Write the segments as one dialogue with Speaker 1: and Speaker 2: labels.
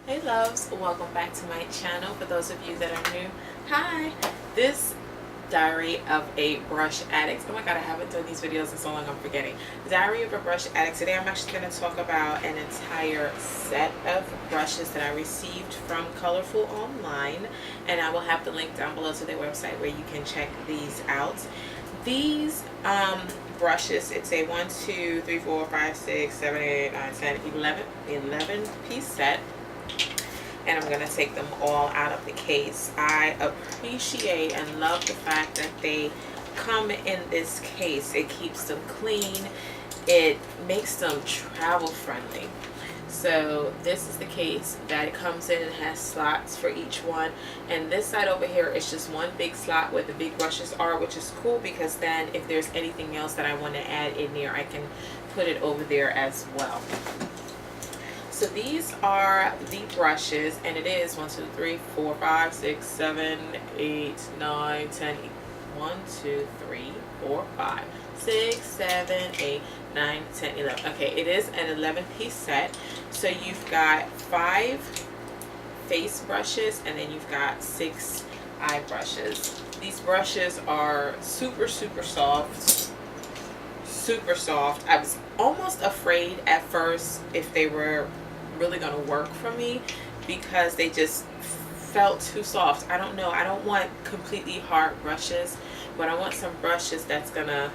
Speaker 1: Hey loves, welcome back to my channel. For those of you that are new, hi. This Diary of a Brush Addict. Oh my god, I haven't done these videos in so long I'm forgetting. Diary of a Brush Addict. Today I'm actually going to talk about an entire set of brushes that I received from Colorful Online, and I will have the link down below to their website where you can check these out. These brushes, it's a 1, 2, 3, 4, 5, 6, 7, 8, 9, 10, 11 piece set. And I'm going to take them all out of the case. I appreciate and love the fact that they come in this case. It keeps them clean. It makes them travel friendly. So this is the case that it comes in. It has slots for each one. And this side over here is just one big slot where the big brushes are, which is cool because then if there's anything else that I want to add in there, I can put it over there as well. So these are the brushes, and it is 1, 2, 3, 4, 5, 6, 7, 8, 9, 10. 1, 2, 3, 4, 5, 6, 7, 8, 9, 10, 11. Okay, it is an 11-piece set. So you've got 5 face brushes, and then you've got 6 eye brushes. These brushes are super soft. Super soft. I was almost afraid at first if they were really going to work for me because they just felt too soft. I don't know. I don't want completely hard brushes, but I want some brushes that's gonna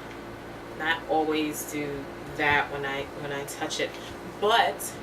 Speaker 1: not always do that when I touch it. But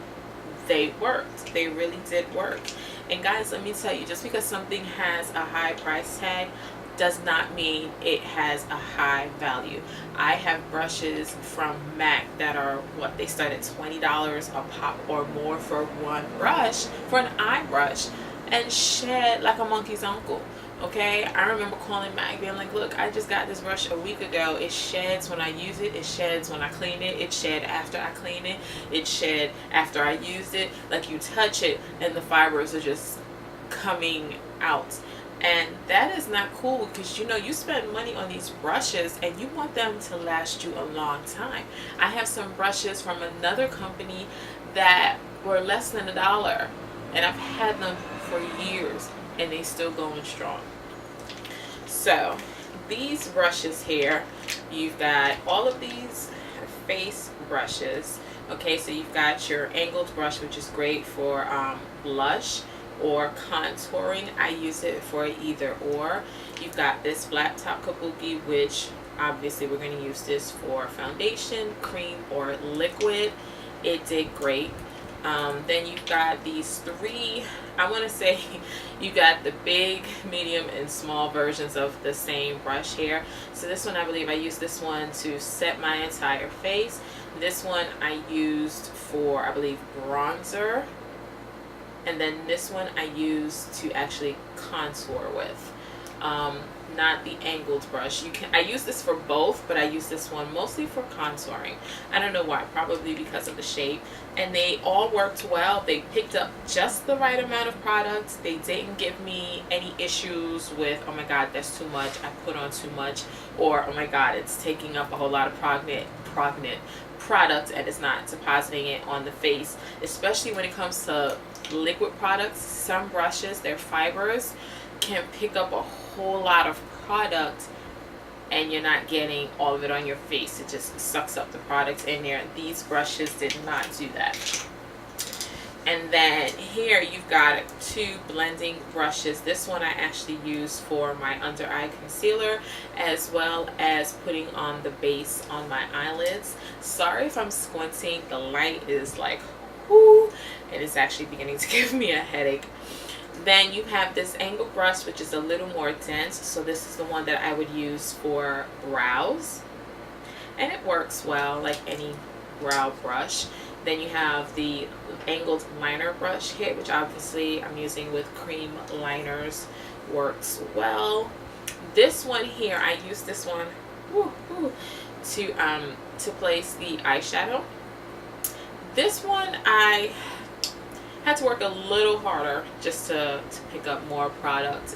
Speaker 1: they worked. They really did work. And guys, let me tell you, just because something has a high price tag does not mean it has a high value. I have brushes from MAC that are what they start at $20 a pop or more for one brush, for an eye brush, and shed like a monkey's uncle. Okay, I remember calling MAC being like, look, I just got this brush a week ago. It sheds when I use it. It sheds when I clean it. It shed after I clean it. It shed after I used it. Like, you touch it and the fibers are just coming out. And that is not cool because, you know, you spend money on these brushes and you want them to last you a long time. I have some brushes from another company that were less than $1, and I've had them for years and they still going strong. So these brushes here, you've got all of these face brushes. Okay, so you've got your angled brush, which is great for blush or contouring. I use it for either or. You've got this flat top kabuki, which obviously we're going to use this for foundation, cream, or liquid. It did great. Then you've got these 3, I want to say you got the big, medium, and small versions of the same brush here. So this one, I believe I used this one to set my entire face. This one I used for, I believe, bronzer. And then this one I use to actually contour with, not the angled brush. I use this for both, but I use this one mostly for contouring. I don't know why, probably because of the shape. And they all worked well. They picked up just the right amount of product. They didn't give me any issues with, oh my god, that's too much, I put on too much, or oh my god, it's taking up a whole lot of product and it's not depositing it on the face. Especially when it comes to liquid products, some brushes, their fibers can pick up a whole lot of product and you're not getting all of it on your face. It just sucks up the product in there. These brushes did not do that. And then here you've got 2 blending brushes. This one I actually use for my under eye concealer as well as putting on the base on my eyelids. Sorry if I'm squinting. The light is like, whoo, and it's actually beginning to give me a headache. Then you have this angle brush, which is a little more dense. So this is the one that I would use for brows. And it works well like any brow brush. Then you have the angled liner brush here, which obviously I'm using with cream liners. Works well. This one here, I use this one to place the eyeshadow. This one I had to work a little harder just to pick up more product,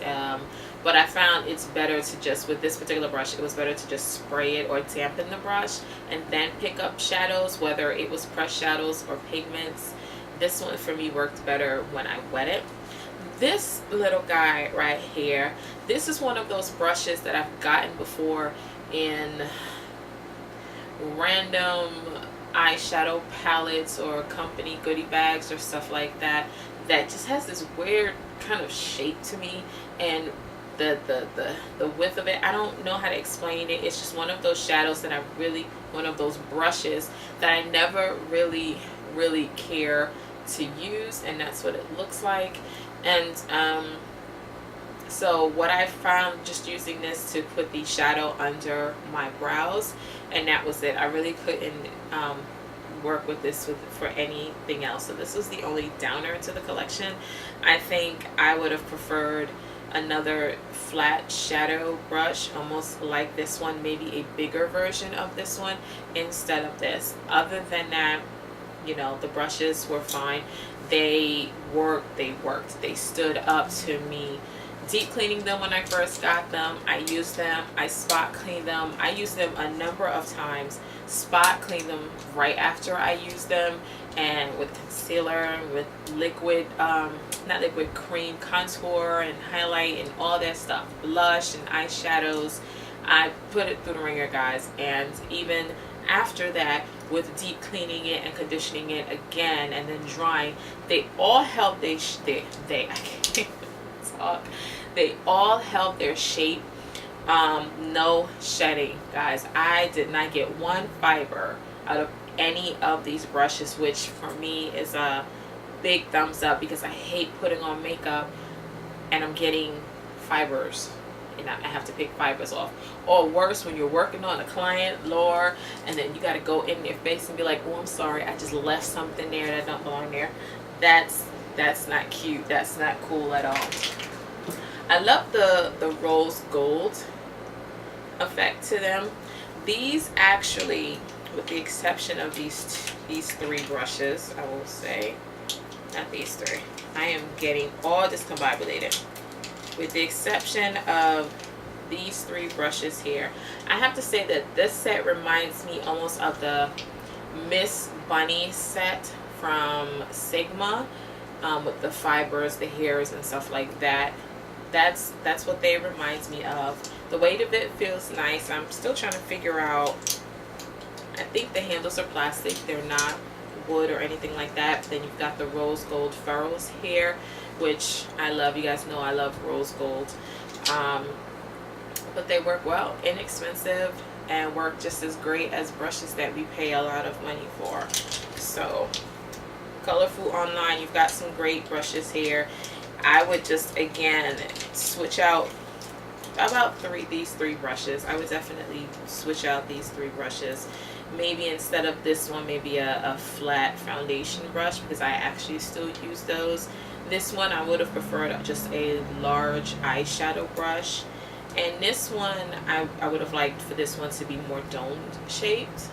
Speaker 1: but I found it's better to just, with this particular brush, it was better to just spray it or dampen the brush and then pick up shadows, whether it was pressed shadows or pigments. this one for me worked better when I wet it. This little guy right here, this is one of those brushes that I've gotten before in random eyeshadow palettes or company goodie bags or stuff like that, that just has this weird kind of shape to me, and the width of it, I don't know how to explain it. It's just one of those shadows that one of those brushes that I never really care to use, and that's what it looks like. And so what I found just using this to put the shadow under my brows, and that was it. I really couldn't work with this for anything else. So this was the only downer to the collection. I think I would have preferred another flat shadow brush, almost like this one, maybe a bigger version of this one instead of this. Other than that, you know, the brushes were fine. They worked. They stood up to me. Deep cleaning them when I first got them, I used them, I spot cleaned them, I used them a number of times, spot cleaned them right after I used them, and with concealer, with liquid, not liquid, cream contour and highlight and all that stuff, blush and eyeshadows, I put it through the ringer, guys. And even after that, with deep cleaning it and conditioning it again and then drying, they all held I can't talk. They all held their shape. No shedding, guys. I did not get one fiber out of any of these brushes, which for me is a big thumbs up, because I hate putting on makeup and I'm getting fibers and I have to pick fibers off. Or worse, when you're working on a client, Lord, and then you got to go in their face and be like, oh, I'm sorry, I just left something there that don't belong there. That's not cute. That's not cool at all. I love the rose gold effect to them. These actually, with the exception of these three brushes, I will say, not these three, I am getting all discombobulated. With the exception of these three brushes here, I have to say that this set reminds me almost of the Miss Bunny set from Sigma, with the fibers, the hairs and stuff like that. That's what they reminds me of. The weight of it feels nice. I'm still trying to figure out, I think the handles are plastic, they're not wood or anything like that. Then you've got the rose gold ferrules here, which I love. You guys know I love rose gold. But they work well, inexpensive, and work just as great as brushes that we pay a lot of money for. So Colorful Online, you've got some great brushes here. I would just, again, switch out about these three brushes. I would definitely switch out these three brushes. Maybe instead of this one, maybe a flat foundation brush, because I actually still use those. This one I would have preferred just a large eyeshadow brush. And this one, I would have liked for this one to be more domed shaped.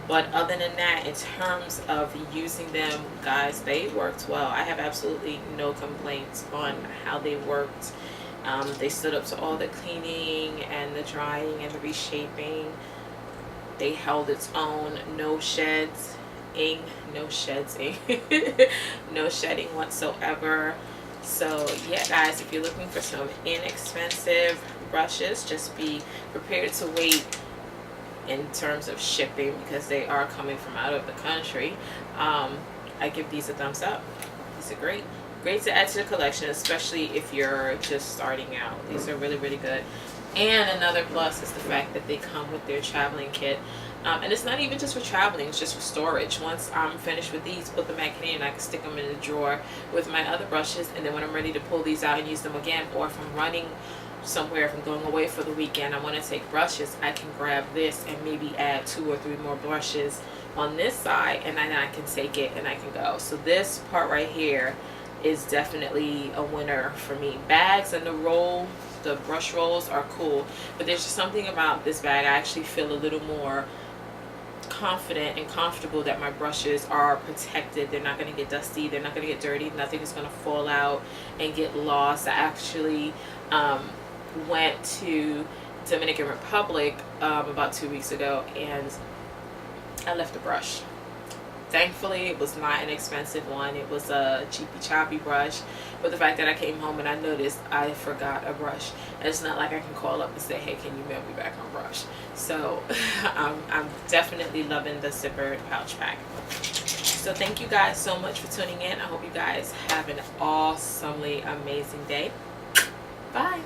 Speaker 1: But other than that, in terms of using them, guys, they worked well. I have absolutely no complaints on how they worked. They stood up to all the cleaning and the drying and the reshaping. They held its own. No sheds, no shedding whatsoever. So yeah, guys, if you're looking for some inexpensive brushes, just be prepared to wait in terms of shipping, because they are coming from out of the country. I give these a thumbs up. These are great to add to the collection, especially if you're just starting out. These are really good. And another plus is the fact that they come with their traveling kit. And it's not even just for traveling, it's just for storage. Once I'm finished with these, put them back in, I can stick them in the drawer with my other brushes, and then when I'm ready to pull these out and use them again, or if I'm running somewhere, if I'm going away for the weekend, I want to take brushes, I can grab this and maybe add 2 or 3 more brushes on this side, and then I can take it and I can go. So this part right here is definitely a winner for me. Bags and the brush rolls are cool, but there's just something about this bag. I actually feel a little more confident and comfortable that my brushes are protected. They're not going to get dusty, they're not going to get dirty, nothing is going to fall out and get lost. I actually went to Dominican Republic about 2 weeks ago, and I left a brush Thankfully, it was not an expensive one. It was a cheapy choppy brush. But the fact that I came home and I noticed I forgot a brush, and it's not like I can call up and say, hey, can you mail me back my brush? So I'm definitely loving the zippered pouch pack. So thank you guys so much for tuning in. I hope you guys have an awesomely amazing day. Bye.